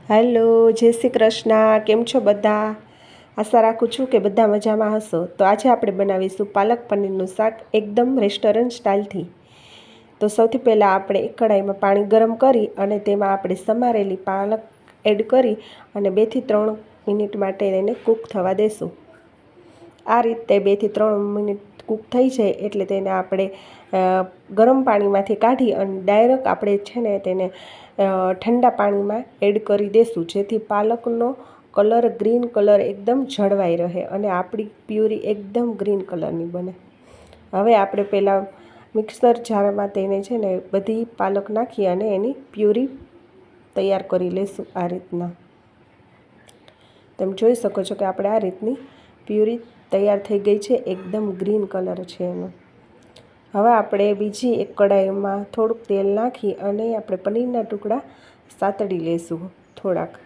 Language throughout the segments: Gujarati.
હેલો, જય શ્રી કૃષ્ણ. કેમ છો બધા? આશા રાખું છું કે બધા મજામાં હશો. તો આજે આપણે બનાવીશું પાલક પનીરનું શાક એકદમ રેસ્ટોરન્ટ સ્ટાઇલથી. તો સૌથી પહેલાં આપણે એક કઢાઈમાં પાણી ગરમ કરી અને તેમાં આપણે સમારેલી પાલક એડ કરી અને 2 થી 3 મિનિટ માટે એને કૂક થવા દેશું. આ રીતે 2 થી 3 મિનિટ કૂક થઈ જાય એટલે તેને આપણે ગરમ પાણીમાંથી કાઢી અને ડાયરેક્ટ આપણે છે ને તેને ઠંડા પાણીમાં એડ કરી દેશું, જેથી પાલકનો કલર ગ્રીન કલર એકદમ જળવાઈ રહે અને આપણી પ્યુરી એકદમ ગ્રીન કલરની બને. હવે આપણે પહેલાં મિક્સર જારમાં તેને છે ને બધી પાલક નાખી અને એની પ્યુરી તૈયાર કરી લેશું. આ રીતના તમે જોઈ શકો છો કે આપણે આ રીતની પ્યુરી તૈયાર થઈ ગઈ છે, એકદમ ગ્રીન કલર છે એનો. હવે આપણે બીજી એક કઢાઈમાં થોડુંક તેલ નાખી અને આપણે પનીરના ટુકડા સાતળી લેશું. થોડાક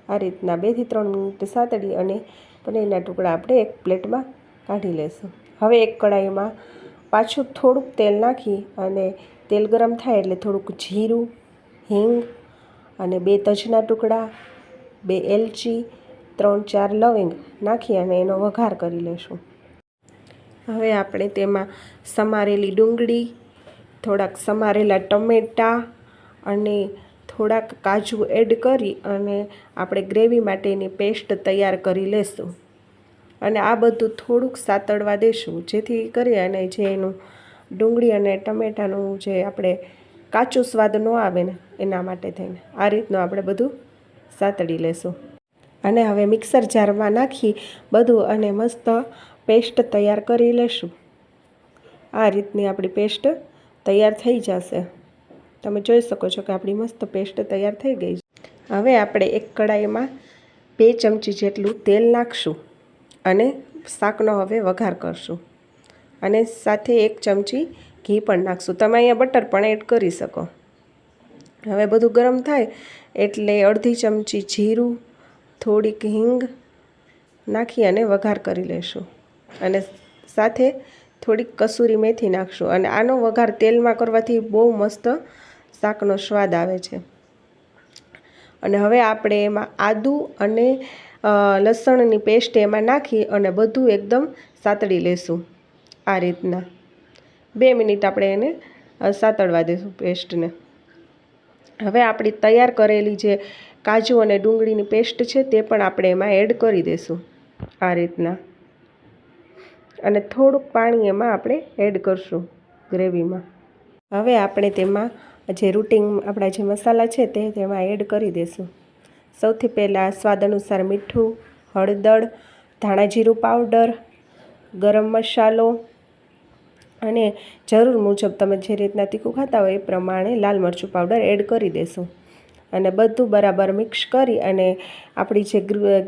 આ રીતના 2 થી 3 મિનિટ સાતળી અને પનીરના ટુકડા આપણે એક પ્લેટમાં કાઢી લેશું. હવે એક કઢાઈમાં પાછું થોડુંક તેલ નાખી અને તેલ ગરમ થાય એટલે થોડુંક જીરું, હિંગ અને 2 તજના ટુકડા, 2 એલચી, 3-4 લવિંગ નાખી અને એનો વઘાર કરી લેશું. હવે આપણે તેમાં સમારેલી ડુંગળી, થોડાક સમારેલા ટમેટાં અને થોડાક કાજુ એડ કરી અને આપણે ગ્રેવી માટેની પેસ્ટ તૈયાર કરી લેશું. અને આ બધું થોડુંક સાતળવા દેશું, જેથી કરી અને જે એનું ડુંગળી અને ટમેટાનું જે આપણે કાચો સ્વાદ ન આવે ને એના માટે થઈને આ રીતનું આપણે બધું સાતળી લેશું. અને હવે મિક્સર જારમાં નાખી બધું અને મસ્ત પેસ્ટ તૈયાર કરી લેશું. આ રીતની આપણી પેસ્ટ તૈયાર થઈ જશે. તમે જોઈ શકો છો કે આપણી મસ્ત પેસ્ટ તૈયાર થઈ ગઈ છે. હવે આપણે એક કઢાઈમાં 2 ચમચી જેટલું તેલ નાખશું અને શાકનો હવે વઘાર કરશું. અને સાથે 1 ચમચી ઘી પણ નાખશું. તમે અહીંયા બટર પણ એડ કરી શકો. હવે બધું ગરમ થાય એટલે અડધી ચમચી જીરું, થોડીક હિંગ નાખી અને વઘાર કરી લેશું. અને સાથે થોડીક કસૂરી મેથી નાખશું. અને આનો વઘાર તેલમાં કરવાથી બહુ મસ્ત શાકનો સ્વાદ આવે છે. અને હવે આપણે એમાં આદું અને લસણની પેસ્ટ એમાં નાખી અને બધું એકદમ સાતળી લેશું. આ રીતના 2 મિનિટ આપણે એને સાતળવા દઈશું પેસ્ટને. હવે આપણી તૈયાર કરેલી જે કાજુ અને ડુંગળીની પેસ્ટ છે તે પણ આપણે એમાં એડ કરી દઈશું. આ રીતના અને થોડુંક પાણી એમાં આપણે એડ કરશું ગ્રેવીમાં. હવે આપણે તેમાં જે રૂટિન આપણા જે મસાલા છે તે તેમાં એડ કરી દઈશું. સૌથી પહેલાં સ્વાદ અનુસાર મીઠું, હળદર, ધાણા જીરું પાવડર, ગરમ મસાલો અને જરૂર મુજબ તમે જે રીતના તીખું ખાતા હોય એ પ્રમાણે લાલ મરચું પાવડર એડ કરી દેશું. અને બધું બરાબર મિક્સ કરી અને આપણી જે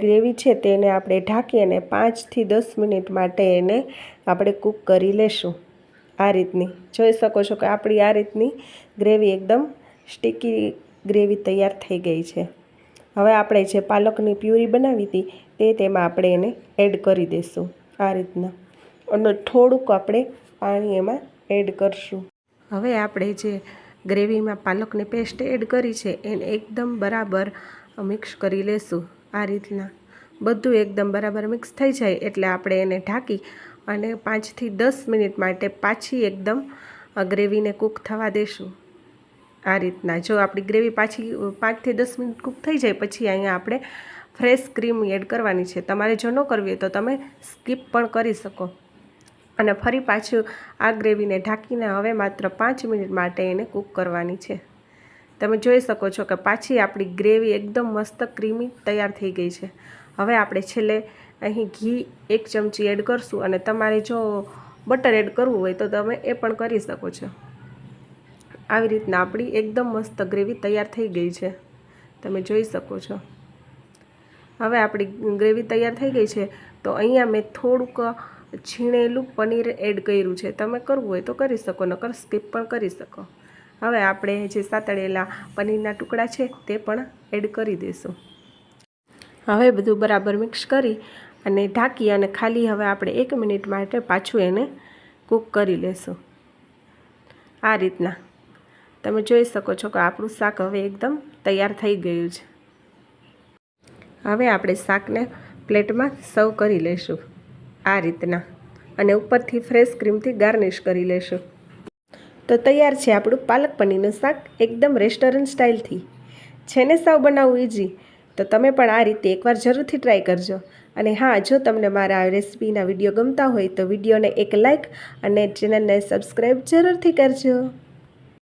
ગ્રેવી છે તેને આપણે ઢાંકી અને 5 થી 10 મિનિટ માટે એને આપણે કૂક કરી લેશું. આ રીતની જોઈ શકો છો કે આપણી આ રીતની ગ્રેવી એકદમ સ્ટીકી ગ્રેવી તૈયાર થઈ ગઈ છે. હવે આપણે જે પાલકની પ્યુરી બનાવી હતી તે તેમાં આપણે એને એડ કરી દઈશું. આ રીતના અને થોડુંક આપણે પાણી એમાં એડ કરશું. હવે આપણે જે ગ્રેવીમાં પાલકની પેસ્ટ એડ કરી છે એને એકદમ બરાબર મિક્સ કરી લેશું. આ રીતના બધું એકદમ બરાબર મિક્સ થઈ જાય એટલે આપણે એને ઢાંકી અને 5 થી 10 મિનિટ માટે પાછી એકદમ ગ્રેવીને કૂક થવા દેશું. આ રીતના જો આપણી ગ્રેવી પાછી 5 થી 10 મિનિટ કૂક થઈ જાય પછી અહીંયા આપણે ફ્રેશ ક્રીમ એડ કરવાની છે. તમારે જો ન કરવી હોય તો તમે સ્કીપ પણ કરી શકો. અને ફરી પાછું આ ગ્રેવીને ઢાંકીને હવે માત્ર 5 મિનિટ માટે એને કૂક કરવાની છે. તમે જોઈ શકો છો કે પાછી આપણી ગ્રેવી એકદમ મસ્ત ક્રીમી તૈયાર થઈ ગઈ છે. હવે આપણે છેલ્લે અહીં ઘી 1 ચમચી એડ કરશું અને તમારે જો બટર એડ કરવું હોય તો તમે એ પણ કરી શકો છો. આવી રીતના આપણી એકદમ મસ્ત ગ્રેવી તૈયાર થઈ ગઈ છે. તમે જોઈ શકો છો. હવે આપણી ગ્રેવી તૈયાર થઈ ગઈ છે તો અહીંયા મેં થોડુંક છીણેલું પનીર એડ કર્યું છે. તમે કરવું હોય તો કરી શકો, નકર સ્કીપ પણ કરી શકો. હવે આપણે જે સાતળેલા પનીરના ટુકડા છે તે પણ એડ કરી દઈશું. હવે બધું બરાબર મિક્સ કરી અને ઢાંકી અને ખાલી હવે આપણે 1 મિનિટ માટે પાછું એને કૂક કરી લેશું. આ રીતના તમે જોઈ શકો છો કે આપણું શાક હવે એકદમ તૈયાર થઈ ગયું છે. હવે આપણે શાકને પ્લેટમાં સર્વ કરી લઈશું આ રીતના, અને ઉપરથી ફ્રેશ ક્રીમથી ગાર્નિશ કરી લઈશું. તો તૈયાર છે આપણું પાલક પનીરનું શાક એકદમ રેસ્ટોરન્ટ સ્ટાઇલથી. છે ને સાવ બનાવવું ઇઝી. તો તમે પણ આ રીતે એકવાર જરૂરથી ટ્રાય કરજો. અને હા, જો તમને મારા રેસિપીના વિડીયો ગમતા હોય તો વિડીયોને એક લાઇક અને ચેનલને સબસ્ક્રાઈબ જરૂરથી કરજો.